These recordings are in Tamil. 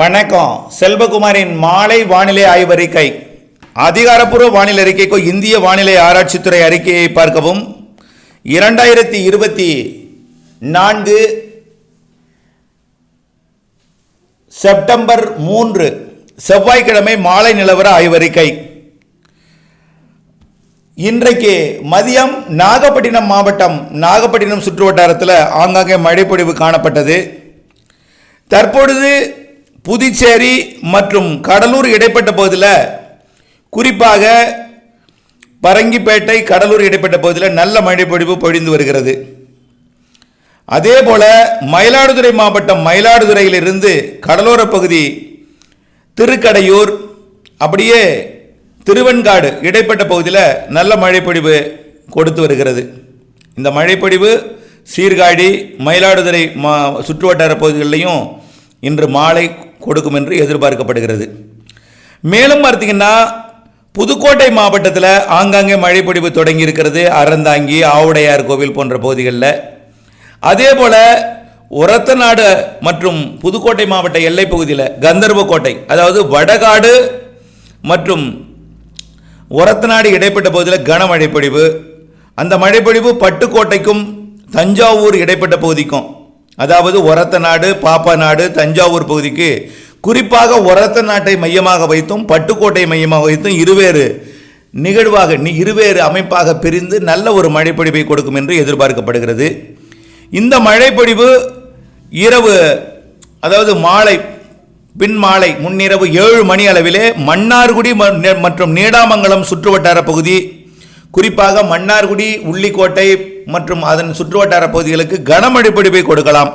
வணக்கம். செல்வகுமாரின் மாலை வானிலை ஆய்வறிக்கை. அதிகாரப்பூர்வ வானிலை அறிக்கைக்கு இந்திய வானிலை ஆராய்ச்சித்துறை அறிக்கையை பார்க்கவும். 2024 செப்டம்பர் 3 செவ்வாய்க்கிழமை மாலை நிலவர ஆய்வறிக்கை. இன்றைக்கு மதியம் நாகப்பட்டினம் மாவட்டம் நாகப்பட்டினம் சுற்று வட்டாரத்தில் ஆங்காங்கே மழைப்பொழிவு காணப்பட்டது. தற்பொழுது புதுச்சேரி மற்றும் கடலூர் இடைப்பட்ட பகுதியில், குறிப்பாக பரங்கிப்பேட்டை கடலூர் இடைப்பட்ட பகுதியில் நல்ல மழைப்பொழிவு பொழிந்து வருகிறது. அதே போல மயிலாடுதுறை மாவட்டம் மயிலாடுதுறையிலிருந்து கடலோர பகுதி திருக்கடையூர் அப்படியே திருவெண்காடு இடைப்பட்ட பகுதியில் நல்ல மழைப்பொழிவு கொடுத்து வருகிறது. இந்த மழைப்பொழிவு சீர்காழி மயிலாடுதுறை சுற்றுவட்டார பகுதிகளிலையும் இன்று மாலை கொடுக்கும் என்று எதிர்பார்க்கப்படுகிறது. மேலும் பார்த்தீங்கன்னா புதுக்கோட்டை மாவட்டத்தில் ஆங்காங்கே மழைப்பொழிவு தொடங்கி இருக்கிறது. அறந்தாங்கி ஆவுடையார் கோவில் போன்ற பகுதிகளில். அதே போல் ஒரத்தநாடு மற்றும் புதுக்கோட்டை மாவட்ட எல்லை பகுதியில் கந்தர்வக்கோட்டை, அதாவது வடகாடு மற்றும் ஒரத்தநாடு இடைப்பட்ட பகுதியில் கனமழைப்பொழிவு. அந்த மழைப்பொழிவு பட்டுக்கோட்டைக்கும் தஞ்சாவூர் இடைப்பட்ட பகுதிக்கும், அதாவது ஒரத்தநாடு பாப்பாநாடு தஞ்சாவூர் பகுதிக்கு, குறிப்பாக ஒரத்தநாட்டை மையமாக வைத்தும் பட்டுக்கோட்டை மையமாக வைத்தும் இருவேறு அமைப்பாக பிரிந்து நல்ல ஒரு மழைப்பொழிவை கொடுக்கும் என்று எதிர்பார்க்கப்படுகிறது. இந்த மழைப்பொழிவு இரவு, அதாவது மாலை பின்மாலை முன்னிரவு 7 மணி அளவிலே மன்னார்குடி மற்றும் நீடாமங்கலம் சுற்றுவட்டார பகுதி, குறிப்பாக மன்னார்குடி உள்ளிக்கோட்டை மற்றும் அதன் சுற்றுவட்டார பகுதிகளுக்கு கனமழைப்பொழிவை கொடுக்கலாம்.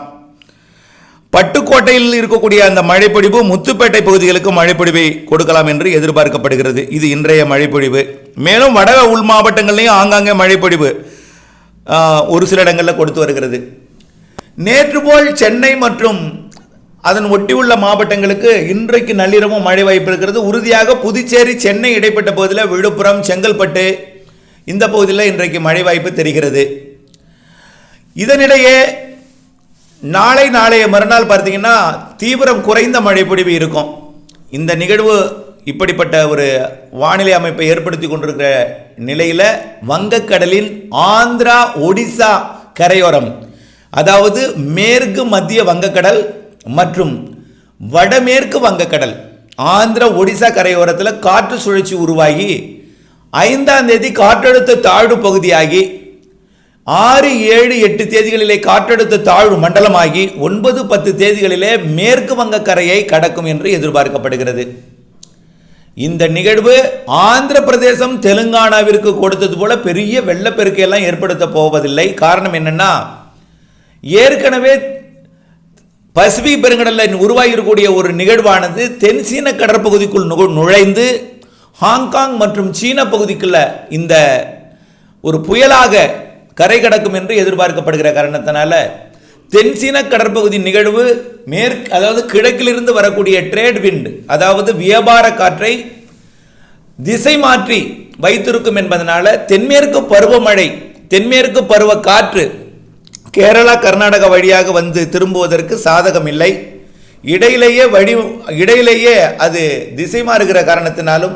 பட்டுக்கோட்டையில் இருக்கக்கூடிய அந்த மழைப்பொழிவு முத்துப்பேட்டை பகுதிகளுக்கு மழைப்பொழிவை கொடுக்கலாம் என்று எதிர்பார்க்கப்படுகிறது. இது இன்றைய மழைப்பொழிவு. மேலும் வட உள் மாவட்டங்களையும் ஆங்காங்கே மழைப்பொழிவு ஒரு சில இடங்களில் கொடுத்து வருகிறது. நேற்று போல் சென்னை மற்றும் அதன் ஒட்டியுள்ள மாவட்டங்களுக்கு இன்றைக்கு நள்ளிரவும் மழை வாய்ப்பு இருக்கிறது. உறுதியாக புதுச்சேரி சென்னை இடைப்பட்ட பகுதியில் விழுப்புரம் செங்கல்பட்டு இந்த பகுதியில் இன்றைக்கு மழை வாய்ப்பு தெரிகிறது. இதனிடையே நாளைய மறுநாள் பார்த்தீங்கன்னா தீவிரம் குறைந்த மழைப்பொழிவு இருக்கும். இந்த நிகழ்வு இப்படிப்பட்ட ஒரு வானிலை அமைப்பை ஏற்படுத்தி கொண்டிருக்கிற நிலையில் வங்கக்கடலின் ஆந்திரா ஒடிசா கரையோரம், அதாவது மேற்கு மத்திய வங்கக்கடல் மற்றும் வடமேற்கு வங்கக்கடல், ஆந்திரா ஒடிசா கரையோரத்தில் காற்று சுழற்சி உருவாகி 5ஆம் தேதி காற்றழுத்த தாழ்வு பகுதியாகி 6, 7, 8 தேதிகளிலே காற்றழுத்த தாழ்வு மண்டலமாகி 9, 10 தேதிகளிலே மேற்கு வங்க கரையை கடக்கும் என்று எதிர்பார்க்கப்படுகிறது. இந்த நிகழ்வு ஆந்திர பிரதேசம் தெலுங்கானாவிற்கு கொடுத்தது போல பெரிய வெள்ளப்பெருக்கையெல்லாம் ஏற்படுத்த போவதில்லை. காரணம் என்னன்னா, ஏற்கனவே பசிபிக் பெருங்கடலில் உருவாகியிருக்கக்கூடிய ஒரு நிகழ்வானது தென்சீன கடற்பகுதிக்குள் நுழைந்து ஹாங்காங் மற்றும் சீன பகுதிக்குள்ள இந்த ஒரு புயலாக கரை கடக்கும் என்று எதிர்பார்க்கப்படுகிற காரணத்தினால தென்சீன கடற்பகுதி நிகழ்வு அதாவது கிழக்கிலிருந்து வரக்கூடிய ட்ரேட் விண்ட், அதாவது வியாபார காற்றை திசை மாற்றி வைத்திருக்கும் என்பதனால தென்மேற்கு பருவமழை, தென்மேற்கு பருவ காற்று கேரளா கர்நாடகா வழியாக வந்து திரும்புவதற்கு சாதகம் இல்லை. இடையிலேயே அது திசை மாறுகிற காரணத்தினாலும்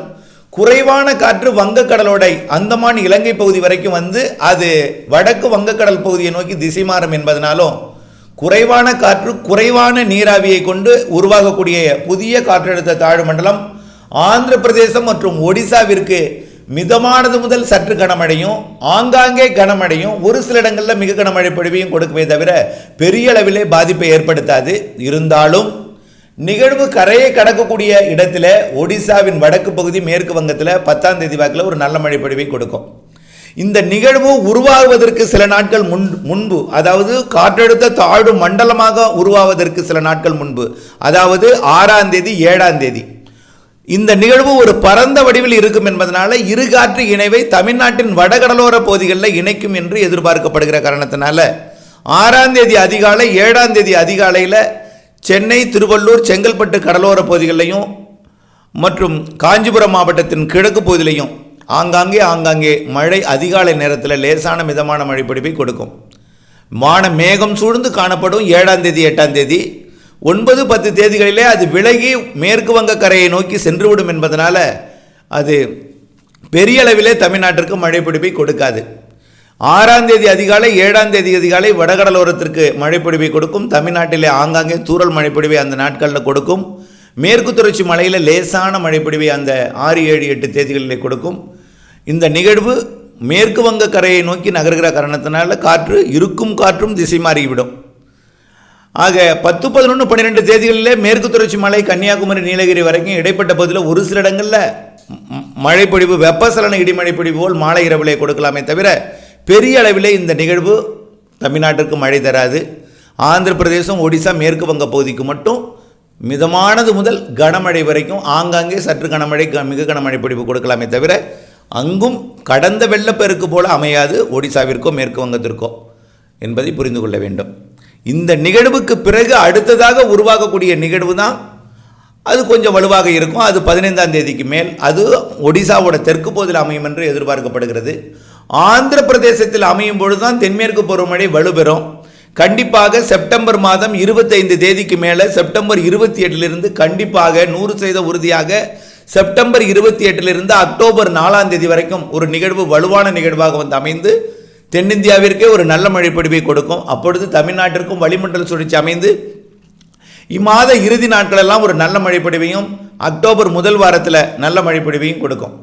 குறைவான காற்று வங்கக்கடலோட அந்தமான் இலங்கை பகுதி வரைக்கும் வந்து அது வடக்கு வங்கக்கடல் பகுதியை நோக்கி திசை மாறும் என்பதனாலும் குறைவான காற்று குறைவான நீராவியை கொண்டு உருவாகக்கூடிய புதிய காற்றழுத்த தாழ்வு மண்டலம் ஆந்திர பிரதேசம் மற்றும் ஒடிசாவிற்கு மிதமானது முதல் சற்று கனமழையும் ஆங்காங்கே கனமழையும் ஒரு சில இடங்களில் மிக கனமழை பொழிவையும் கொடுக்குமே தவிர பெரிய அளவிலே பாதிப்பை ஏற்படுத்தாது. இருந்தாலும் நிகழ்வு கரையை கடக்கக்கூடிய இடத்துல ஒடிசாவின் வடக்கு பகுதி மேற்கு வங்கத்தில் 10ஆம் தேதி வாக்கில் ஒரு நல்ல மழை பொழிவை கொடுக்கும். இந்த நிகழ்வு உருவாகுவதற்கு சில நாட்கள் முன்பு, அதாவது காற்றழுத்த தாழ்வு மண்டலமாக உருவாவதற்கு சில நாட்கள் முன்பு, அதாவது 6ஆம் தேதி 7ஆம் தேதி இந்த நிகழ்வு ஒரு பரந்த வடிவில் இருக்கும் என்பதனால இரு காற்று இணைவை தமிழ்நாட்டின் வடகடலோர பகுதிகளில் இணைக்கும் என்று எதிர்பார்க்கப்படுகிற காரணத்தினால 6ஆம் தேதி அதிகாலை 7ஆம் தேதி அதிகாலையில் சென்னை திருவள்ளூர் செங்கல்பட்டு கடலோர பகுதிகளிலையும் மற்றும் காஞ்சிபுரம் மாவட்டத்தின் கிழக்கு பகுதியிலையும் ஆங்காங்கே மழை அதிகாலை நேரத்தில் லேசான மிதமான மழை பொழிவை கொடுக்கும். மேகம் சூழ்ந்து காணப்படும் 7ஆம் தேதி 8ஆம் தேதி. 9, 10 தேதிகளிலே அது விலகி மேற்கு வங்க கரையை நோக்கி சென்றுவிடும் என்பதனால அது பெரிய அளவிலே தமிழ்நாட்டிற்கு மழை பொழிவை கொடுக்காது. 6ஆம் தேதி அதிகாலை 7ஆம் தேதி அதிகாலை வடகடலோரத்திற்கு மழை பொழிவை கொடுக்கும். தமிழ்நாட்டிலே ஆங்காங்கே தூறல் மழை பொழிவை அந்த நாட்களில் கொடுக்கும். மேற்கு தொடர்ச்சி மலையில் லேசான மழை பொழிவை அந்த 6, 7, 8 தேதிகளிலே கொடுக்கும். இந்த நிகழ்வு மேற்கு வங்க கரையை நோக்கி நகர்கிற காரணத்தினால இருக்கும் காற்றும் திசை மாறிவிடும். ஆக 10, 11, 12 தேதிகளிலே மேற்கு தொடர்ச்சி மலை கன்னியாகுமரி நீலகிரி வரைக்கும் இடைப்பட்ட பகுதியில் ஒரு சில இடங்களில் மழை பொழிவு வெப்பசலன இடிமழை பொழிவு போல் மாலை இரவிலே கொடுக்கலாமே தவிர பெரிய அளவிலே இந்த நிகழ்வு தமிழ்நாட்டிற்கு மழை தராது. ஆந்திர பிரதேசம், ஒடிசா, மேற்கு வங்க பகுதிக்கு மட்டும் மிதமானது முதல் கனமழை வரைக்கும் ஆங்காங்கே சற்று கனமழை மிக கனமழை பொழிவு கொடுக்கலாமே தவிர அங்கும் கடந்த வெள்ளப்பெருக்கு போல அமையாது ஒடிசாவிற்கோ மேற்கு வங்கத்திற்கோ என்பதை புரிந்து கொள்ள வேண்டும். இந்த நிகழ்வுக்கு பிறகு அடுத்ததாக உருவாகக்கூடிய நிகழ்வு தான் அது கொஞ்சம் வலுவாக இருக்கும். அது 15ஆம் தேதிக்கு மேல் அது ஒடிசாவோட தெற்கு பகுதியில் அமையும் என்று எதிர்பார்க்கப்படுகிறது. ஆந்திர பிரதேசத்தில் அமையும் பொழுதுதான் தென்மேற்கு பருவமழை வலுப்பெறும். கண்டிப்பாக செப்டம்பர் மாதம் 25 தேதிக்கு மேலே செப்டம்பர் 28லிருந்து கண்டிப்பாக 100% உறுதியாக செப்டம்பர் 28லிருந்து அக்டோபர் 4ஆம் தேதி வரைக்கும் ஒரு நிகழ்வு வலுவான நிகழ்வாக வந்து அமைந்து தென்னிந்தியாவிற்கே ஒரு நல்ல மழைப்பொழிவை கொடுக்கும். அப்பொழுது தமிழ்நாட்டிற்கும் வளிமண்டல சுழற்சி அமைந்து இம்மாத இறுதி நாட்களெல்லாம் ஒரு நல்ல மழைப்பொழிவையும் அக்டோபர் முதல் வாரத்தில் நல்ல மழைப்பொழிவையும் கொடுக்கும்.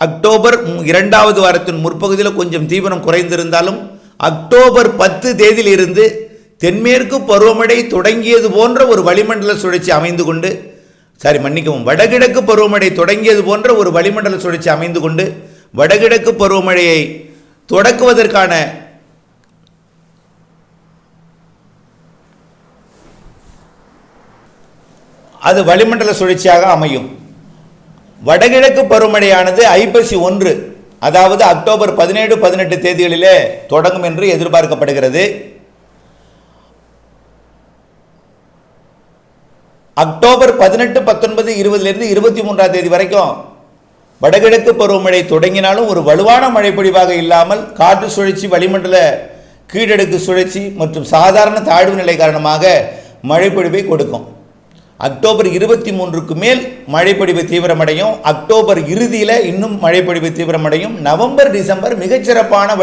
அக்டோபர் 2வது வாரத்தின் முற்பகுதியில் கொஞ்சம் தீவிரம் குறைந்திருந்தாலும் அக்டோபர் 10 தேதியிலிருந்து தென்மேற்கு பருவமழை தொடங்கியது போன்ற ஒரு வளிமண்டல சுழற்சி அமைந்து கொண்டு வடகிழக்கு பருவமழை தொடங்கியது போன்ற ஒரு வளிமண்டல சுழற்சி அமைந்து கொண்டு வடகிழக்கு பருவமழையை தொடக்குவதற்கான அது வளிமண்டல சுழற்சியாக அமையும். வடகிழக்கு பருவமழையானது ஐப்பசி 1 அதாவது அக்டோபர் 17, 18 தேதிகளிலே தொடங்கும் என்று எதிர்பார்க்கப்படுகிறது. அக்டோபர் 18, 19, 20 23ஆம் தேதி வரைக்கும் வடகிழக்கு பருவமழை தொடங்கினாலும் ஒரு வலுவான மழைப்பொழிவாக இல்லாமல் காற்று சுழற்சி, வளிமண்டல கீழடுக்கு சுழற்சி மற்றும் சாதாரண தாழ்வு நிலை காரணமாக மழைப்பொழிவை கொடுக்கும். அக்டோபர் 23க்கு மேல் மழைப்பொழிவு தீவிரமடையும். அக்டோபர் இறுதியில் இன்னும் மழைப்பொழிவு தீவிரமடையும். நவம்பர், டிசம்பர் மிகச்சிறப்பான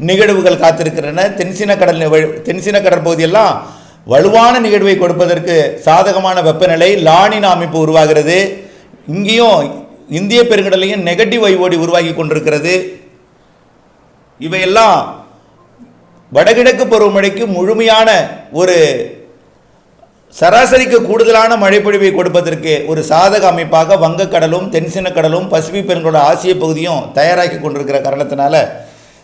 நிகழ்வுகள் காத்திருக்கின்றன. தென்சீன கடற்பகுதியெல்லாம் வலுவான நிகழ்வை கொடுப்பதற்கு சாதகமான வெப்பநிலை லானினா அமைப்பு உருவாகிறது. இங்கேயும் இந்திய பெருங்கடலையும் நெகட்டிவ் ஐஓடி உருவாகி கொண்டிருக்கிறது. இவையெல்லாம் வடகிழக்கு பருவமழைக்கு முழுமையான ஒரு சராசரிக்கு கூடுதலான மழைப்பொழிவை கொடுப்பதற்கு ஒரு சாதக அமைப்பாக வங்கக்கடலும் தென்சீன கடலும் பசிபிக் பெருங்கடல் ஆசிய பகுதியும் தயாராகி கொண்டிருக்கிற காரணத்தினால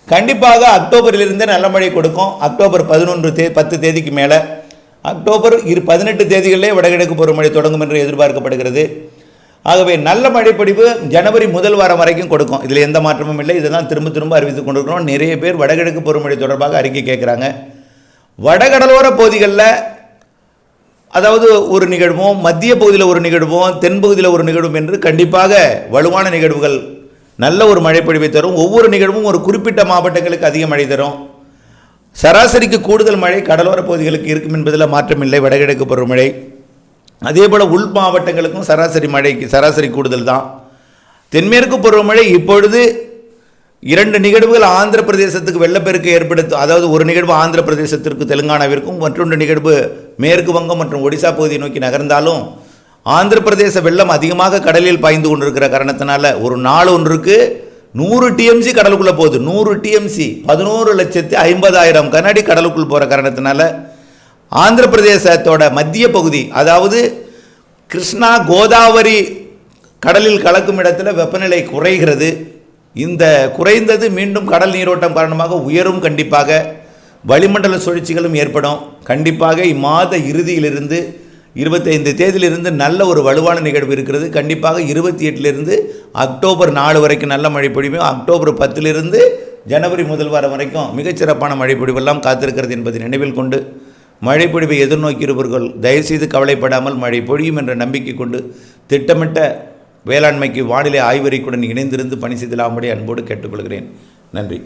கண்டிப்பாக அக்டோபரிலிருந்து நல்ல மழை கொடுக்கும். அக்டோபர் 10 தேதிக்கு மேலே அக்டோபர் 18 தேதிகளிலே வடகிழக்கு பருவமழை தொடங்கும் என்று எதிர்பார்க்கப்படுகிறது. ஆகவே நல்ல மழைப்பொழிவு ஜனவரி முதல் வாரம் வரைக்கும் கொடுக்கும். இதில் எந்த மாற்றமும் இல்லை. இதை தான் திரும்ப அறிவித்துக் கொண்டிருக்கிறோம். நிறைய பேர் வடகிழக்கு பருவமழை தொடர்பாக அறிக்கை கேட்குறாங்க. வடகடலோர பகுதிகளில் அதாவது ஒரு நிகழ்வும், மத்திய பகுதியில் ஒரு நிகழ்வும், தென்பகுதியில் ஒரு நிகழ்வும் என்று கண்டிப்பாக வலுவான நிகழ்வுகள் நல்ல ஒரு மழைப்பொழிவை தரும். ஒவ்வொரு நிகழ்வும் ஒரு குறிப்பிட்ட மாவட்டங்களுக்கு அதிக மழை தரும். சராசரிக்கு கூடுதல் மழை கடலோர பகுதிகளுக்கு இருக்கும் என்பதில் மாற்றமில்லை. வடகிழக்கு பருவமழை அதே போல் உள் மாவட்டங்களுக்கும் சராசரி கூடுதல் தான். தென்மேற்கு பருவமழை இப்பொழுது 2 நிகழ்வுகள் ஆந்திர பிரதேசத்துக்கு வெள்ளப்பெருக்கு ஏற்படுத்தும். அதாவது ஒரு நிகழ்வு ஆந்திர பிரதேசத்திற்கு தெலுங்கானாவிற்கும், மற்றொன்று நிகழ்வு மேற்கு வங்கம் மற்றும் ஒடிசா பகுதியை நோக்கி நகர்ந்தாலும் ஆந்திர பிரதேச வெள்ளம் அதிகமாக கடலில் பாய்ந்து கொண்டிருக்கிற காரணத்தினால ஒரு நாள் ஒன்றுக்கு 100 டிஎம்சி கடலுக்குள்ளே போகுது. 100 டிஎம்சி 11,50,000 கனஅடி கடலுக்குள் போகிற காரணத்தினால ஆந்திர பிரதேசத்தோட மத்திய பகுதி அதாவது கிருஷ்ணா கோதாவரி கடலில் கலக்கும் இடத்துல வெப்பநிலை குறைகிறது. இந்த குறைந்தது மீண்டும் கடல் நீரோட்டம் காரணமாக உயரும். கண்டிப்பாக வளிமண்டல சுழற்சிகளும் ஏற்படும். கண்டிப்பாக இம்மாத இறுதியிலிருந்து 25 தேதியிலிருந்து நல்ல ஒரு வலுவான நிகழ்வு இருக்கிறது. கண்டிப்பாக 28லிருந்து அக்டோபர் 4 வரைக்கும் நல்ல மழை பொழிவும், அக்டோபர் 10லிருந்து ஜனவரி முதல் வாரம் வரைக்கும் மிகச்சிறப்பான மழை பொழிவெல்லாம் காத்திருக்கிறது என்பதை நினைவில் கொண்டு மழைப்பொழிவை எதிர்நோக்கியிருப்பவர்கள் தயவுசெய்து கவலைப்படாமல் மழை பொழியும் என்ற நம்பிக்கை கொண்டு திட்டமிட்ட வேளாண்மைக்கு வானிலை ஆய்வறிக்கையுடன் இணைந்திருந்து பணி செய்தலாம்படி அன்போடு கேட்டுக்கொள்கிறேன். நன்றி.